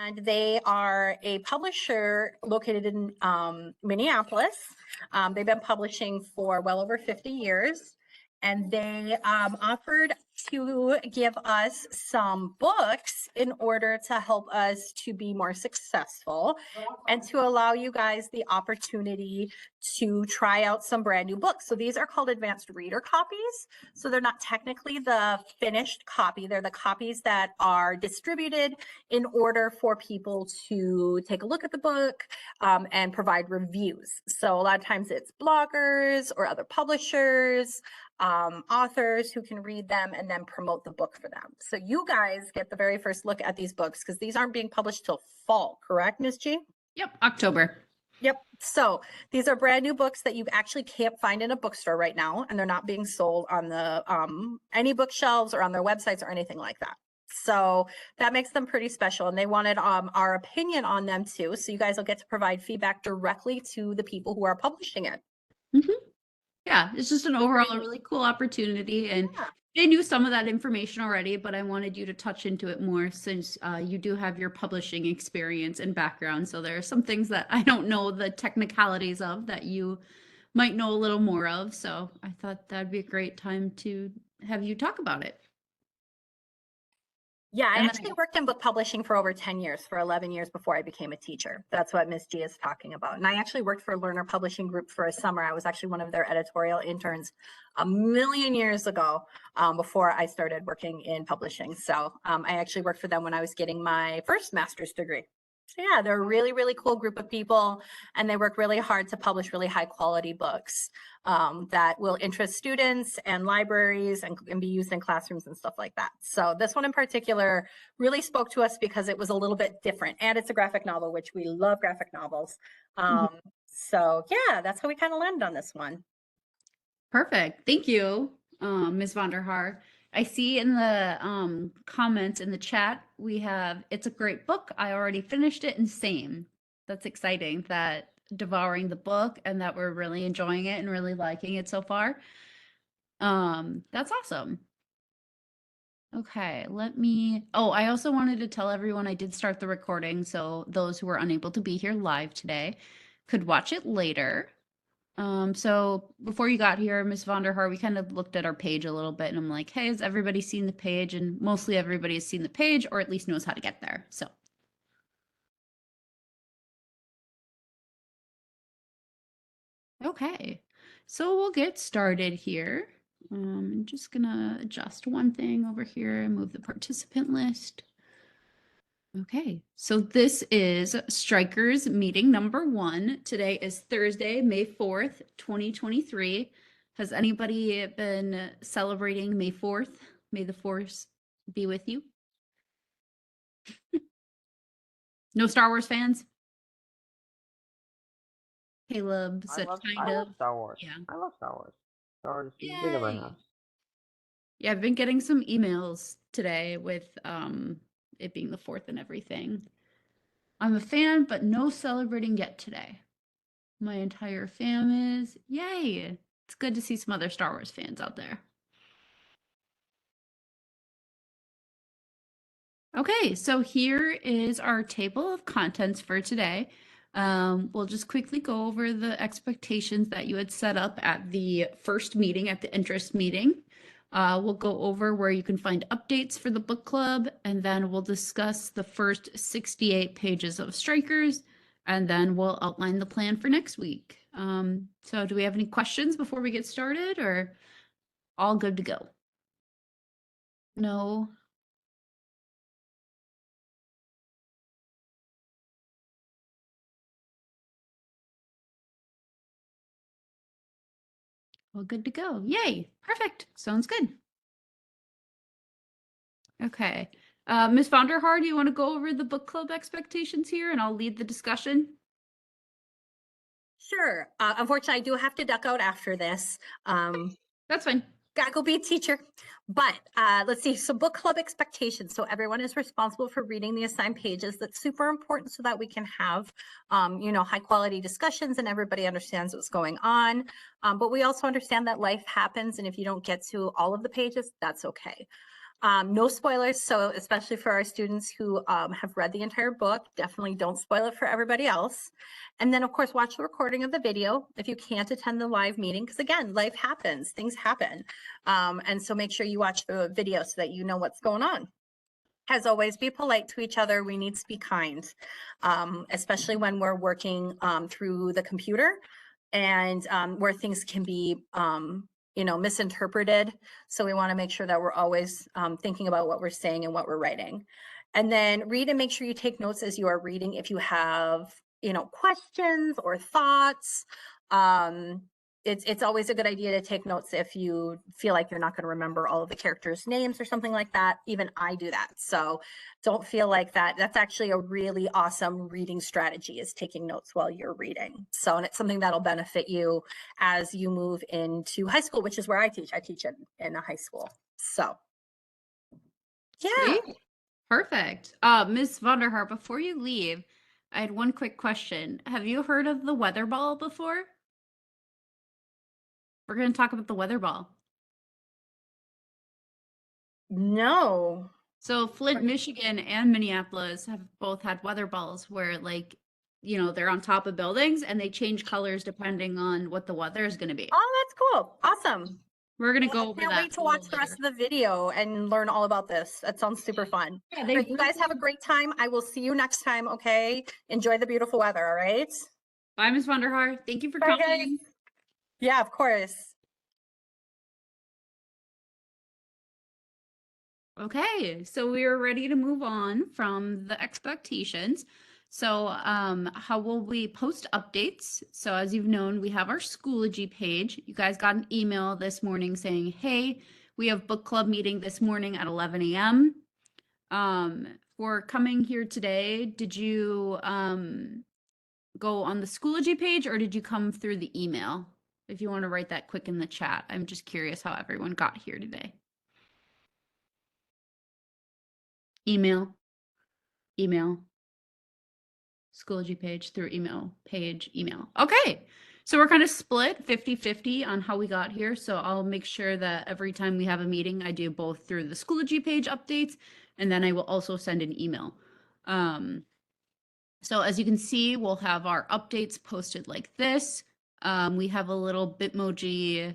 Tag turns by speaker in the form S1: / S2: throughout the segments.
S1: And they are a publisher located in Minneapolis. They've been publishing for well over 50 years. And they offered to give us some books in order to help us to be more successful and to allow you guys the opportunity to try out some brand new books. So these are called advanced reader copies. So they're not technically the finished copy. They're the copies that are distributed in order for people to take a look at the book and provide reviews. So a lot of times it's bloggers or other publishers, authors who can read them and then promote the book for them. So you guys get the very first look at these books because these aren't being published till fall, correct, Ms. G?
S2: Yep, October.
S1: Yep. So these are brand new books that you actually can't find in a bookstore right now, and they're not being sold on the any bookshelves or on their websites or anything like that. So that makes them pretty special, and they wanted our opinion on them too. So you guys will get to provide feedback directly to the people who are publishing it.
S2: Yeah, it's just an overall a really cool opportunity, and I knew some of that information already, but I wanted you to touch into it more since you do have your publishing experience and background. So there are some things that I don't know the technicalities of that you might know a little more of. So I thought that'd be a great time to have you talk about it.
S1: Yeah, I actually worked in book publishing for over 10 years, for 11 years before I became a teacher. That's what Ms. G is talking about. And I actually worked for Learner Publishing Group for a summer. I was actually one of their editorial interns a million years ago before I started working in publishing. So I actually worked for them when I was getting my first master's degree. So yeah, they're a really, really cool group of people, and they work really hard to publish really high quality books that will interest students and libraries and be used in classrooms and stuff like that. So this one in particular really spoke to us because it was a little bit different, and it's a graphic novel, which we love graphic novels. So yeah, that's how we kind of landed on this one.
S2: Perfect. Thank you, Ms. Vonderhaar. I see in the comments in the chat, we have, it's a great book. I already finished it, and same. That's exciting that devouring the book and that we're really enjoying it and really liking it so far. That's awesome. Okay, I also wanted to tell everyone I did start the recording, so those who were unable to be here live today could watch it later. So before you got here, Ms. Vonderhaar, we kind of looked at our page a little bit, and I'm like, hey, has everybody seen the page? And mostly everybody has seen the page, or at least knows how to get there. So. Okay, so we'll get started here. I'm just gonna adjust one thing over here and move the participant list. Okay, so this is Strikers meeting number 1. Today is Thursday, May 4th, 2023. Has anybody been celebrating May 4th? May the force be with you. No Star Wars fans? Caleb said kind of.
S3: love Star Wars.
S2: Yeah.
S3: I love Star Wars. Star Wars is big in my house.
S2: Yeah, I've been getting some emails today with it being the 4th and everything. I'm a fan, but no celebrating yet today. My entire fam is. Yay! It's good to see some other Star Wars fans out there. Okay, so here is our table of contents for today. We'll just quickly go over the expectations that you had set up at the first meeting, at the interest meeting. We'll go over where you can find updates for the book club, and then we'll discuss the first 68 pages of Strikers, and then we'll outline the plan for next week. So do we have any questions before we get started, or all good to go? No? Well, good to go. Yay. Perfect. Sounds good. Okay. Ms. Vonderhaar, do you want to go over the book club expectations here, and I'll lead the discussion?
S1: Sure. Unfortunately, I do have to duck out after this.
S2: That's fine.
S1: Gotta go be a teacher. But let's see. So book club expectations. So everyone is responsible for reading the assigned pages. That's super important so that we can have, high quality discussions and everybody understands what's going on. But we also understand that life happens, and if you don't get to all of the pages, that's okay. No spoilers, so especially for our students who have read the entire book, definitely don't spoil it for everybody else. And then, of course, watch the recording of the video if you can't attend the live meeting, because again, life happens, things happen. And so make sure you watch the video so that you know what's going on. As always, be polite to each other. We need to be kind, especially when we're working through the computer and where things can be misinterpreted. So we want to make sure that we're always thinking about what we're saying and what we're writing. And then read and make sure you take notes as you are reading if you have, questions or thoughts. It's always a good idea to take notes if you feel like you're not going to remember all of the characters' names or something like that. Even I do that. So don't feel like that. That's actually a really awesome reading strategy, is taking notes while you're reading. So, and it's something that'll benefit you as you move into high school, which is where I teach. I teach in a high school. So yeah.
S2: Sweet. Perfect. Ms. Vonderhaar, before you leave, I had one quick question. Have you heard of the weather ball before? We're going to talk about the weather ball.
S1: No.
S2: So Flint, Michigan and Minneapolis have both had weather balls where, like, they're on top of buildings and they change colors depending on what the weather is going to be.
S1: Oh, that's cool. Awesome.
S2: We're going to
S1: Well,
S2: go
S1: I
S2: over
S1: can't
S2: that.
S1: wait to watch the rest of the video and learn all about this. That sounds super fun.
S2: Yeah,
S1: All right, you guys have a great time. I will see you next time. Okay. Enjoy the beautiful weather. All right.
S2: Bye, Ms. Vonderhaar. Thank you for
S1: Bye,
S2: coming.
S1: guys. Yeah, of course.
S2: Okay, so we are ready to move on from the expectations. So how will we post updates? So as you've known, we have our Schoology page. You guys got an email this morning saying, hey, we have book club meeting this morning at 11 a.m. For coming here today, did you go on the Schoology page or did you come through the email? If you want to write that quick in the chat. I'm just curious how everyone got here today. Email, Schoology page through email, page, email. Okay, so we're kind of split 50-50 on how we got here. So I'll make sure that every time we have a meeting, I do both through the Schoology page updates, and then I will also send an email. So as you can see, we'll have our updates posted like this. We have a little Bitmoji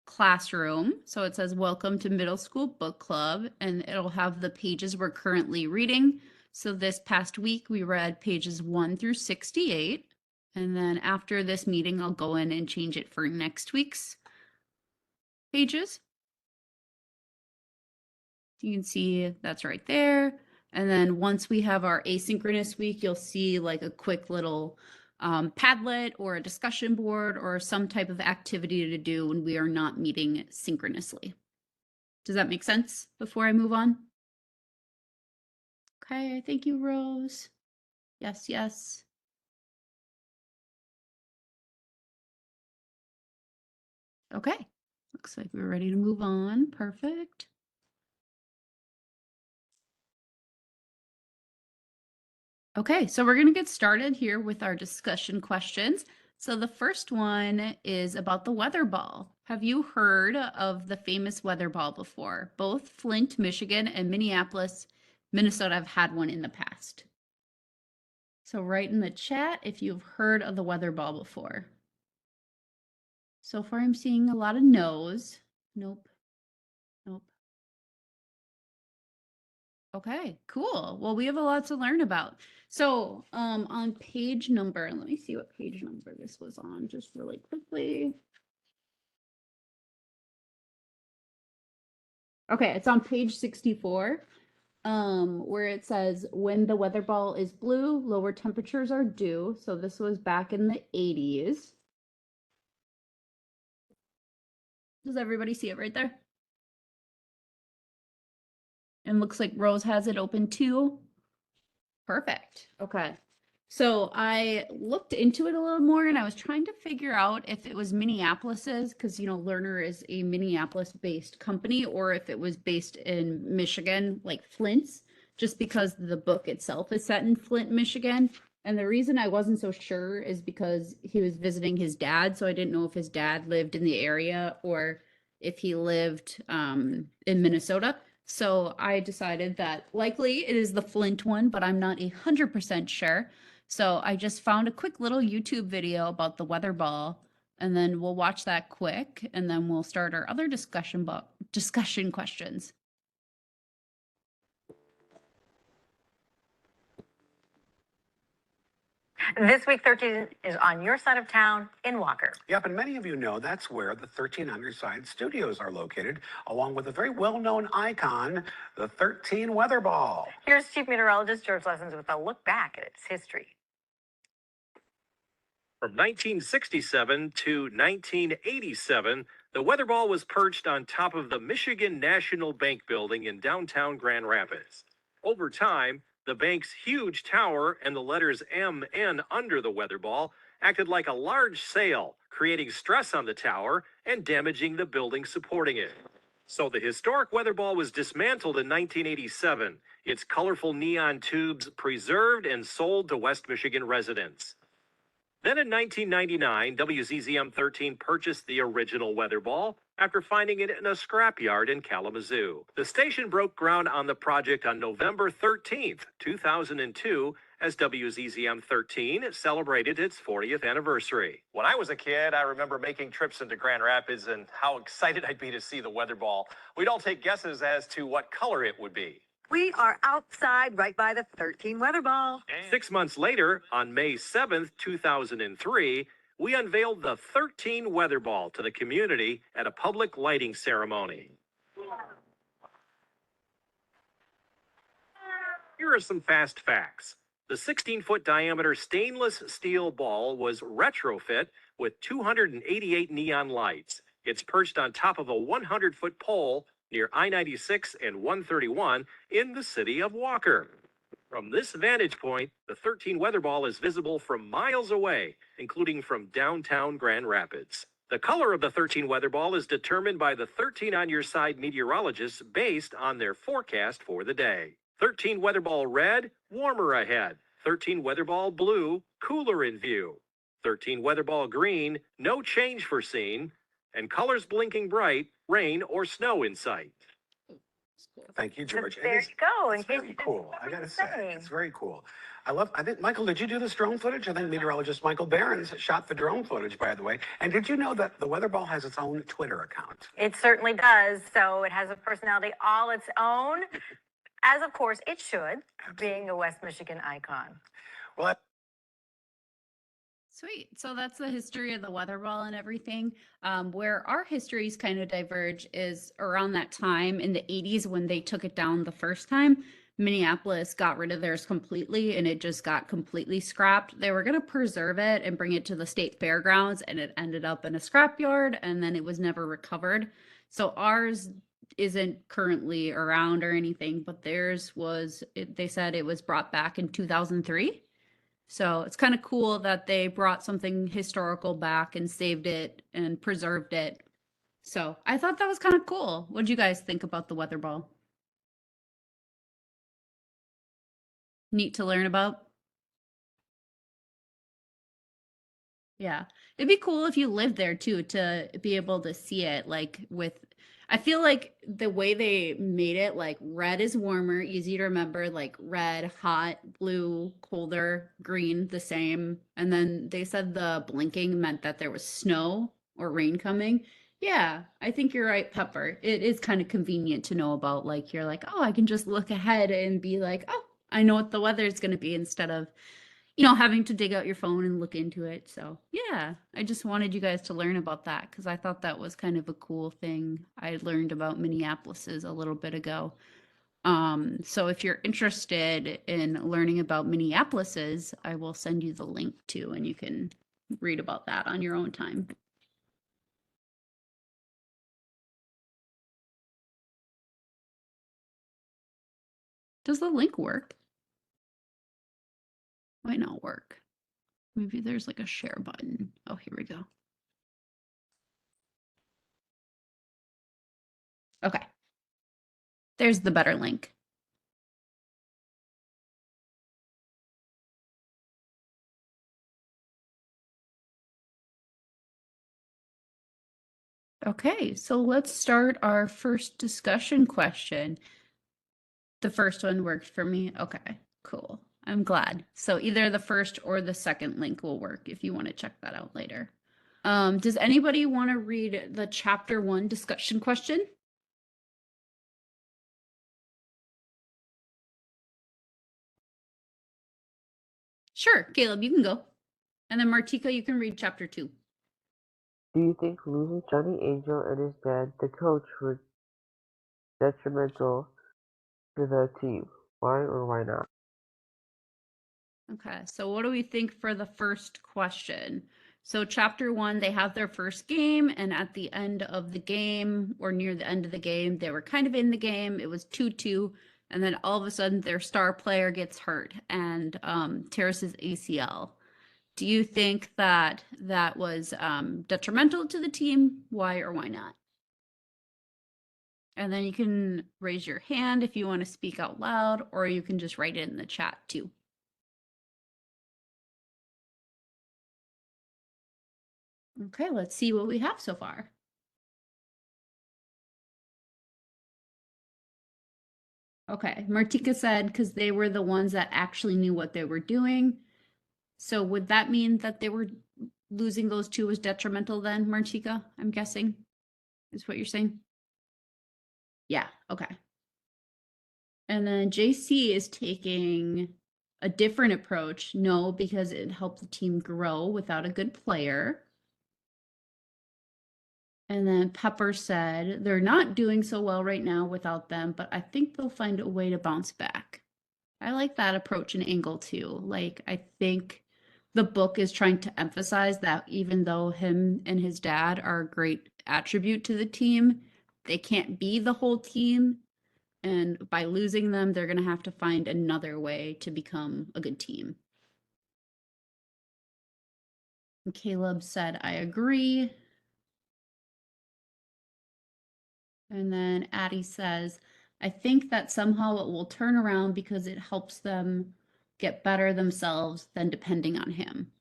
S2: classroom. So it says, welcome to middle school book club, and it'll have the pages we're currently reading. So this past week, we read pages 1 through 68. And then after this meeting, I'll go in and change it for next week's pages. You can see that's right there. And then once we have our asynchronous week, you'll see like a quick little Padlet or a discussion board or some type of activity to do when we are not meeting synchronously. Does that make sense before I move on? Okay, thank you, Rose. Yes, yes. Okay, looks like we're ready to move on. Perfect. Okay, so we're going to get started here with our discussion questions. So the first one is about the weather ball. Have you heard of the famous weather ball before? Both Flint, Michigan and Minneapolis, Minnesota have had one in the past. So write in the chat if you've heard of the weather ball before. So far I'm seeing a lot of no's. Nope. Nope. Okay, cool. Well, we have a lot to learn about. So on page number, let me see what page number this was on just really quickly. Okay, it's on page 64, where it says, when the weather ball is blue, lower temperatures are due. So this was back in the 80s. Does everybody see it right there? And looks like Rose has it open too. Perfect. Okay. So I looked into it a little more and I was trying to figure out if it was Minneapolis's, because, Learner is a Minneapolis-based company, or if it was based in Michigan, like Flint's, just because the book itself is set in Flint, Michigan. And the reason I wasn't so sure is because he was visiting his dad. So I didn't know if his dad lived in the area or if he lived in Minnesota. So I decided that likely it is the Flint one, but I'm not 100% sure. So I just found a quick little YouTube video about the weather ball, and then we'll watch that quick, and then we'll start our other discussion questions.
S4: This week, 13 is on your side of town in Walker.
S5: Yep, and many of you know that's where the 13 on Your Side studios are located, along with a very well-known icon, the 13 Weather Ball.
S4: Here's Chief Meteorologist George Lessons with a look back at its history.
S6: From 1967 to 1987, the weather ball was perched on top of the Michigan National Bank building in downtown Grand Rapids. Over time, the bank's huge tower and the letters MN under the weather ball acted like a large sail, creating stress on the tower and damaging the building supporting it. So the historic weather ball was dismantled in 1987, its colorful neon tubes preserved and sold to West Michigan residents. Then in 1999, WZZM 13 purchased the original weather ball after finding it in a scrapyard in Kalamazoo. The station broke ground on the project on November 13th, 2002, as WZZM 13 celebrated its 40th anniversary. When I was a kid, I remember making trips into Grand Rapids and how excited I'd be to see the weather ball. We'd all take guesses as to what color it would be.
S4: We are outside right by the 13 weather ball.
S6: 6 months later, on May 7th, 2003, we unveiled the 13 weather ball to the community at a public lighting ceremony. Here are some fast facts. The 16-foot diameter stainless steel ball was retrofit with 288 neon lights. It's perched on top of a 100-foot pole near I-96 and 131 in the city of Walker. From this vantage point, the 13 weather ball is visible from miles away, including from downtown Grand Rapids. The color of the 13 weather ball is determined by the 13 on Your Side meteorologists based on their forecast for the day. 13 weather ball red, warmer ahead. 13 weather ball blue, cooler in view. 13 weather ball green, no change foreseen. And colors blinking bright, rain or snow in sight.
S5: Thank you, George.
S4: There you go.
S5: It's very cool. I gotta say, it's very cool. I think, Michael, did you do this drone footage? I think meteorologist Michael Behrens shot the drone footage, by the way. And did you know that the weather ball has its own Twitter account?
S4: It certainly does. So it has a personality all its own, as of course it should, being a West Michigan icon.
S5: Well,
S2: Sweet. So that's the history of the weather ball and everything. Where our histories kind of diverge is around that time in the 80s when they took it down the first time. Minneapolis got rid of theirs completely and it just got completely scrapped. They were going to preserve it and bring it to the state fairgrounds, and it ended up in a scrapyard and then it was never recovered. So ours isn't currently around or anything, but theirs was, they said it was brought back in 2003. So it's kind of cool that they brought something historical back and saved it and preserved it. So I thought that was kind of cool. What do you guys think about the weather ball? Neat to learn about. Yeah. It'd be cool if you lived there too, to be able to see it like with, I feel like the way they made it, like red is warmer, easy to remember, like red, hot, blue, colder, green, the same. And then they said the blinking meant that there was snow or rain coming. Yeah, I think you're right, Pepper. It is kind of convenient to know about, like, you're like, oh, I can just look ahead and be like, oh, I know what the weather is going to be, instead of, having to dig out your phone and look into it. So yeah, I just wanted you guys to learn about that because I thought that was kind of a cool thing. I learned about Minneapolis's a little bit ago. So if you're interested in learning about Minneapolis's, I will send you the link too, and you can read about that on your own time. Does the link work? Might not work. Maybe there's like a share button. Oh, here we go. Okay. There's the better link. Okay, so let's start our first discussion question. The first one worked for me. Okay, cool. I'm glad. So either the first or the second link will work if you want to check that out later. Does anybody want to read the chapter 1 discussion question? Sure, Caleb, you can go. And then Martika, you can read chapter 2.
S3: Do you think losing Johnny Angel and his dad, the coach, was detrimental to the team? Why or why not?
S2: Okay, so what do we think for the first question? So chapter 1, they have their first game, and at the end of the game, or near the end of the game, they were kind of in the game. It was 2-2, and then all of a sudden their star player gets hurt and tears his ACL. Do you think that that was detrimental to the team? Why or why not? And then you can raise your hand if you want to speak out loud, or you can just write it in the chat too. Okay, let's see what we have so far. Okay, Martika said because they were the ones that actually knew what they were doing. So would that mean that they were losing those two was detrimental then, Martika? I'm guessing is what you're saying? Yeah, okay. And then JC is taking a different approach. No, because it helped the team grow without a good player. And then Pepper said they're not doing so well right now without them, but I think they'll find a way to bounce back. I like that approach and angle too. Like, I think the book is trying to emphasize that even though him and his dad are a great attribute to the team, they can't be the whole team. And by losing them, they're going to have to find another way to become a good team. And Caleb said, I agree. And then Addie says, I think that somehow it will turn around because it helps them get better themselves than depending on him.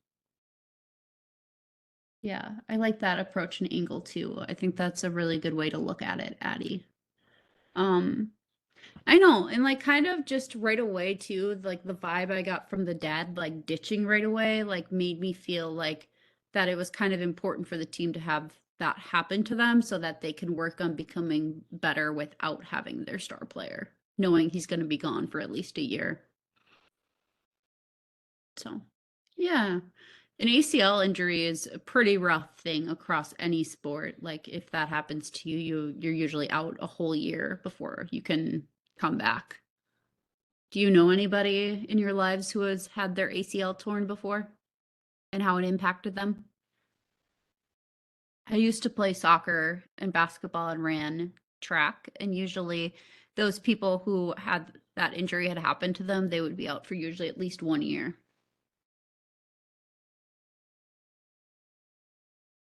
S2: Yeah, I like that approach and angle too. I think that's a really good way to look at it, Addie. I know, and like kind of just right away too, like the vibe I got from the dad, like ditching right away, like made me feel like that it was kind of important for the team to have that happen to them so that they can work on becoming better without having their star player, knowing he's going to be gone for at least a year. So, yeah. An ACL injury is a pretty rough thing across any sport. Like if that happens to you, you're usually out a whole year before you can come back. Do you know anybody in your lives who has had their ACL torn before and how it impacted them? I used to play soccer and basketball and ran track, and usually those people who had that injury had happened to them, they would be out for usually at least 1 year.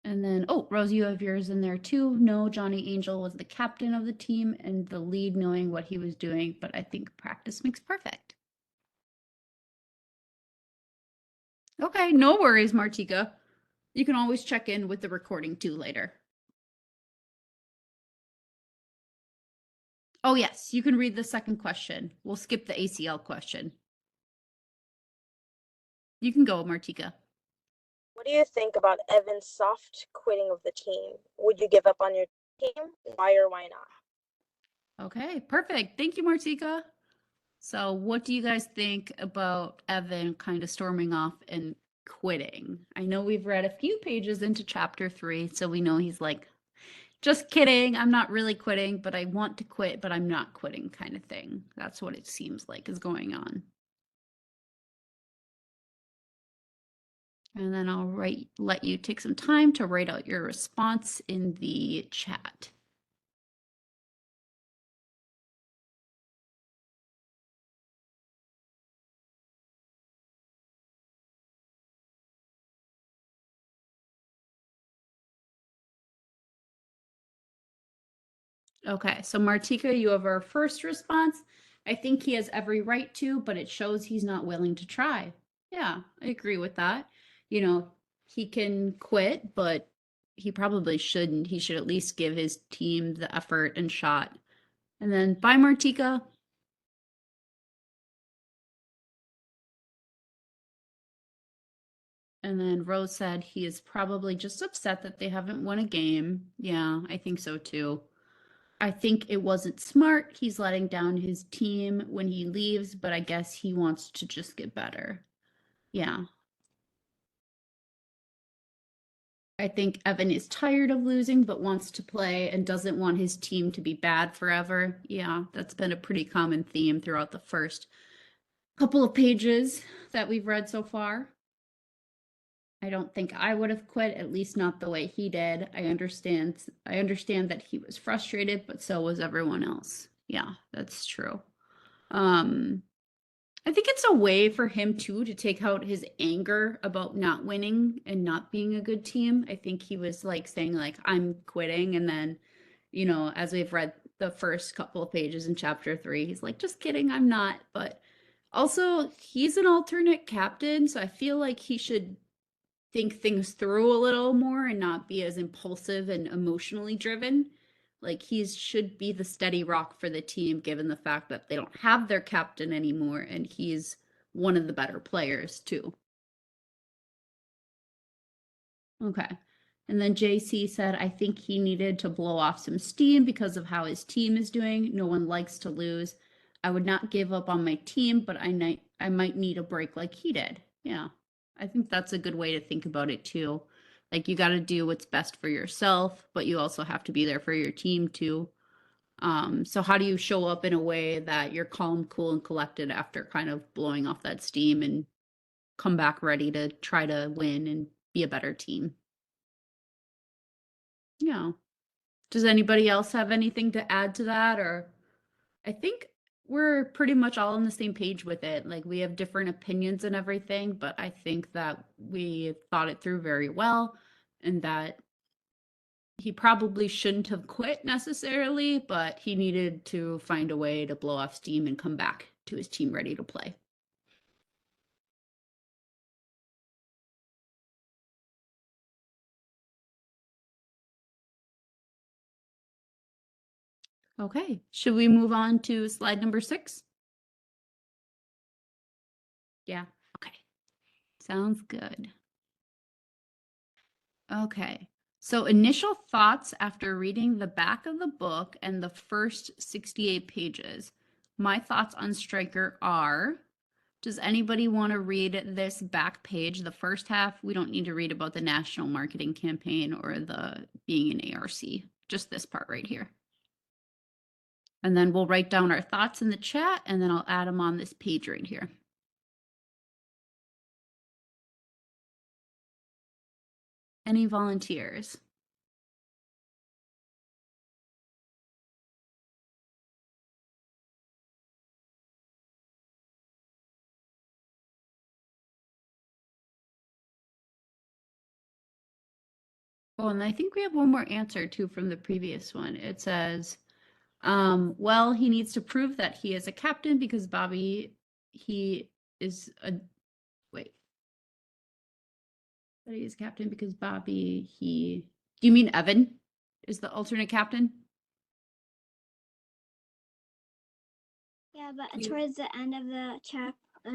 S2: And then, oh, Rose, you have yours in there too. No, Johnny Angel was the captain of the team and the lead knowing what he was doing, but I think practice makes perfect. Okay, no worries, Martika. You can always check in with the recording too later. Oh, yes, you can read the second question. We'll skip the ACL question. You can go, Martika.
S7: What do you think about Evan's soft quitting of the team? Would you give up on your team? Why or why not?
S2: Okay, perfect. Thank you, Martika. So what do you guys think about Evan kind of storming off and quitting? I know we've read a few pages into chapter 3, so we know he's like, just kidding, I'm not really quitting, but I want to quit, but I'm not quitting kind of thing. That's what it seems like is going on. And then I'll let you take some time to write out your response in the chat. Okay, so Martika, you have our first response. I think he has every right to, but it shows he's not willing to try. Yeah, I agree with that. You know, he can quit, but he probably shouldn't. He should at least give his team the effort and shot. And then bye, Martika. And then Rose said he is probably just upset that they haven't won a game. Yeah, I think so too. I think it wasn't smart. He's letting down his team when he leaves, but I guess he wants to just get better. Yeah. I think Evan is tired of losing, but wants to play and doesn't want his team to be bad forever. Yeah, that's been a pretty common theme throughout the first couple of pages that we've read so far. I don't think I would have quit, at least not the way he did. I understand that he was frustrated, but so was everyone else. Yeah, that's true. I think it's a way for him too to take out his anger about not winning and not being a good team. I think he was like saying like I'm quitting, and then, you know, as we've read the first couple of pages in chapter 3, he's like, just kidding, I'm not. But also he's an alternate captain, so I feel like he should think things through a little more and not be as impulsive and emotionally driven. Like he should be the steady rock for the team, given the fact that they don't have their captain anymore, and he's one of the better players too. Okay. And then JC said, I think he needed to blow off some steam because of how his team is doing. No one likes to lose. I would not give up on my team, but I might need a break like he did. Yeah. I think that's a good way to think about it too. Like you got to do what's best for yourself, but you also have to be there for your team too. So how do you show up in a way that you're calm, cool, and collected after kind of blowing off that steam and come back ready to try to win and be a better team? Yeah. Does anybody else have anything to add to that? Or I think we're pretty much all on the same page with it. Like we have different opinions and everything, but I think that we thought it through very well, and that he probably shouldn't have quit necessarily, but he needed to find a way to blow off steam and come back to his team ready to play. Okay, should we move on to slide number 6? Yeah, okay. Sounds good. Okay, so initial thoughts after reading the back of the book and the first 68 pages. My thoughts on Stryker are, does anybody want to read this back page, the first half? We don't need to read about the national marketing campaign or the being an ARC, just this part right here. And then we'll write down our thoughts in the chat, and then I'll add them on this page right here. Any volunteers? Oh, and I think we have one more answer too from the previous one. It says, well, he needs to prove that he is a captain because Bobby, he is a, wait. That he is captain because Bobby, do you mean Evan is the alternate captain?
S8: Yeah, but towards the end of the at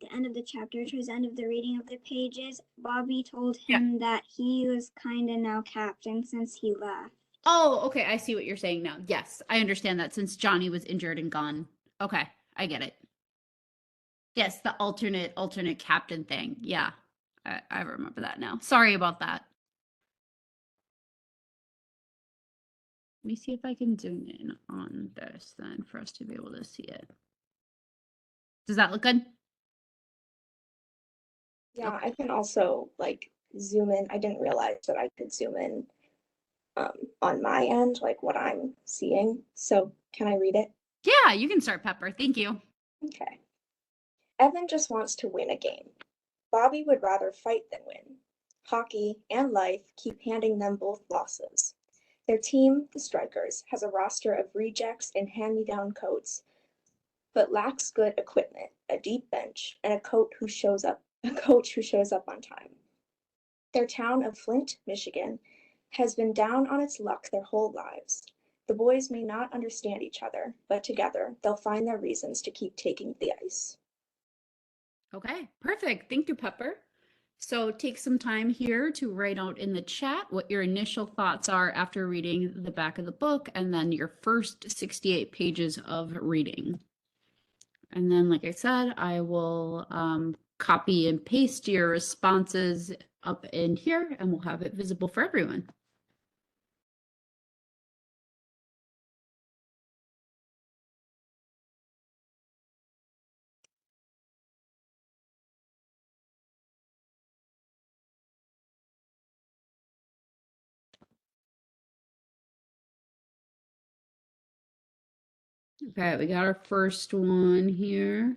S8: the end of the chapter, towards the end of the reading of the pages, Bobby told him that he was kind of now captain since he left.
S2: Oh, okay. I see what you're saying now. Yes, I understand that since Johnny was injured and gone. Okay, I get it. Yes, the alternate captain thing. Yeah, I remember that now. Sorry about that. Let me see if I can zoom in on this then for us to be able to see it. Does that look good?
S9: Yeah, I can also like zoom in. I didn't realize that I could zoom in on my end, like what I'm seeing. So can I read it?
S2: Yeah, you can start, Pepper. Thank you.
S9: Okay. Evan just wants to win a game. Bobby would rather fight than win. Hockey and life keep handing them both losses. Their team, the Strikers, has a roster of rejects and hand-me-down coats, but lacks good equipment, a deep bench, and a coach who shows up on time. Their town of Flint, Michigan, has been down on its luck their whole lives. The boys may not understand each other, but together they'll find their reasons to keep taking the ice.
S2: Okay, perfect. Thank you, Pepper. So take some time here to write out in the chat what your initial thoughts are after reading the back of the book and then your first 68 pages of reading. And then, like I said, I will copy and paste your responses up in here and we'll have it visible for everyone. Okay, we got our first one here.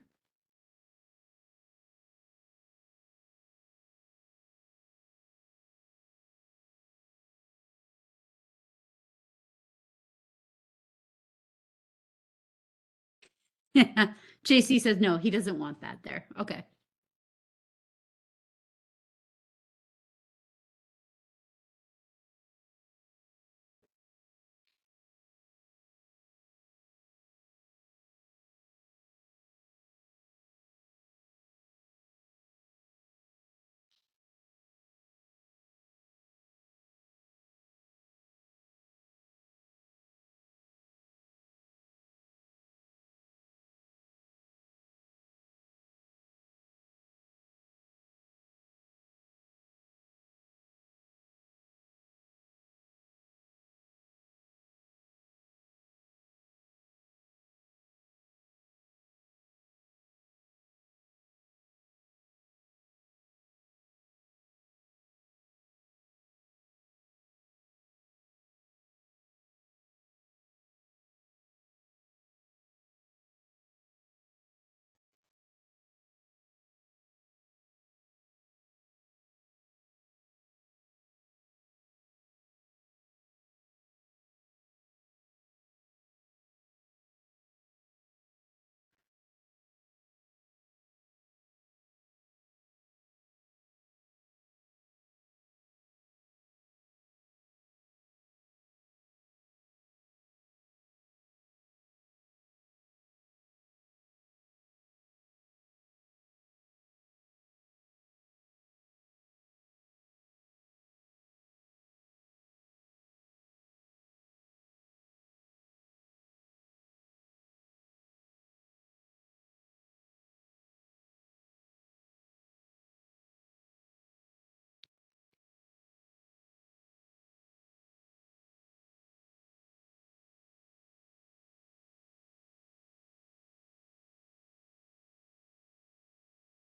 S2: JC says no, he doesn't want that there. Okay.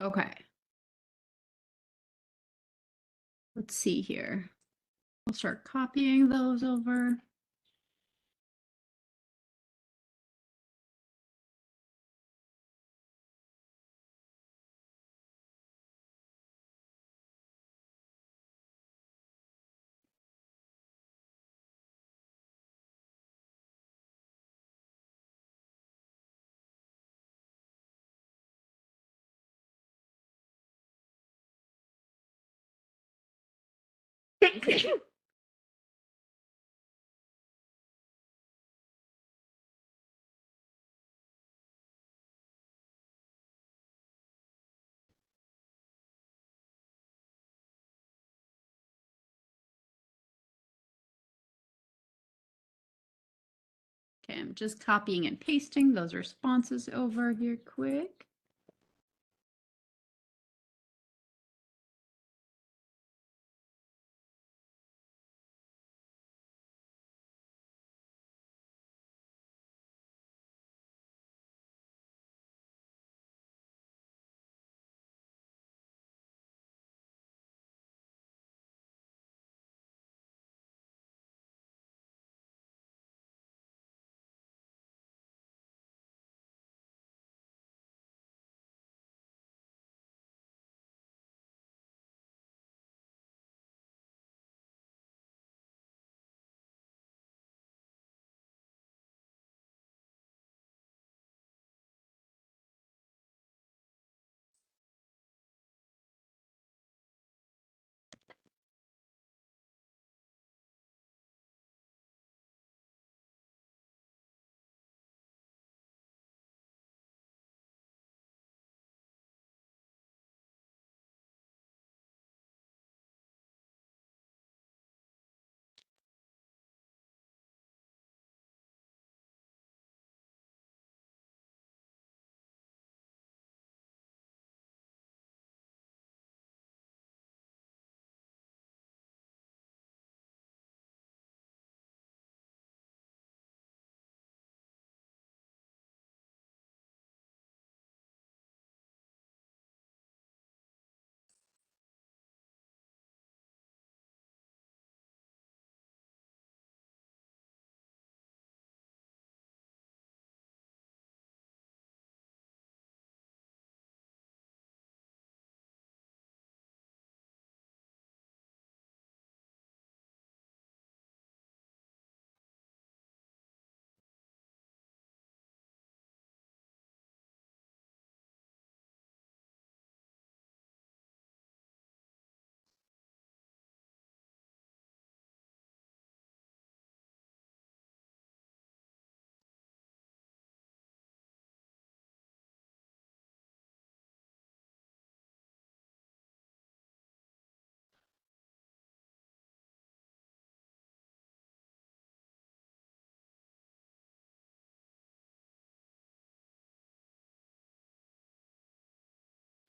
S2: Okay. Let's see here. We'll start copying those over. Okay, I'm just copying and pasting those responses over here quick.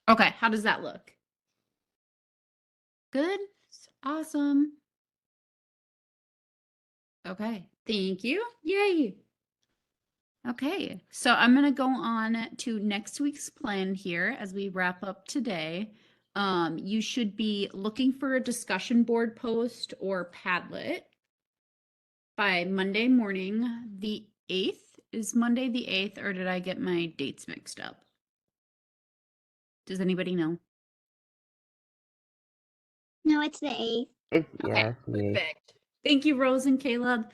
S2: Okay, how does that look? Good. Awesome. Okay, thank you. Yay. Okay, so I'm going to go on to next week's plan here as we wrap up today. You should be looking for a discussion board post or Padlet by Monday morning, the 8th. Is Monday the 8th, or did I get my dates mixed up? Does anybody know?
S8: No, it's the 8th.
S3: It's,
S2: Okay,
S3: yeah, it's me.
S2: perfect. Thank you, Rose and Caleb.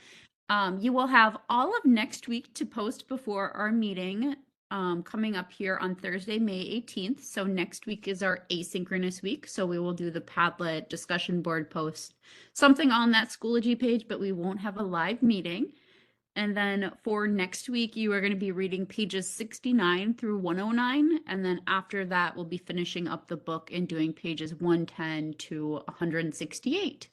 S2: You will have all of next week to post before our meeting coming up here on Thursday, May 18th. So next week is our asynchronous week. So we will do the Padlet discussion board post, something on that Schoology page, but we won't have a live meeting. And then for next week, you are going to be reading pages 69 through 109. And then after that, we'll be finishing up the book and doing pages 110 to 168.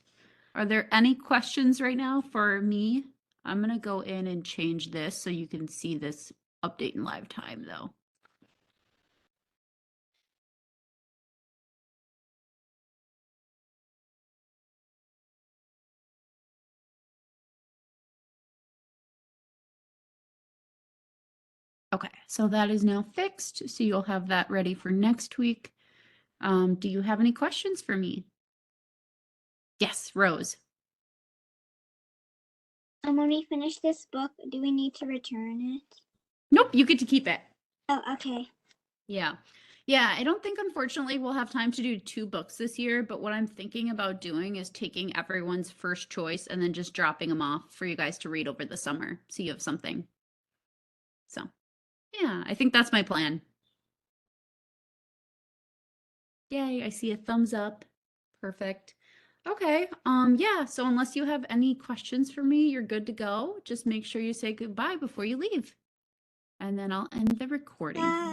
S2: Are there any questions right now for me? I'm going to go in and change this so you can see this update in live time though. Okay, so that is now fixed. So you'll have that ready for next week. Do you have any questions for me? Yes, Rose.
S8: When we finish this book, do we need to return it?
S2: Nope, you get to keep it.
S8: Oh, okay.
S2: Yeah. Yeah, I don't think unfortunately we'll have time to do 2 books this year, but what I'm thinking about doing is taking everyone's first choice and then just dropping them off for you guys to read over the summer so you have something. So, yeah, I think that's my plan. Yay, I see a thumbs up. Perfect. Okay, yeah, so unless you have any questions for me, you're good to go. Just make sure you say goodbye before you leave. And then I'll end the recording.
S8: Bye.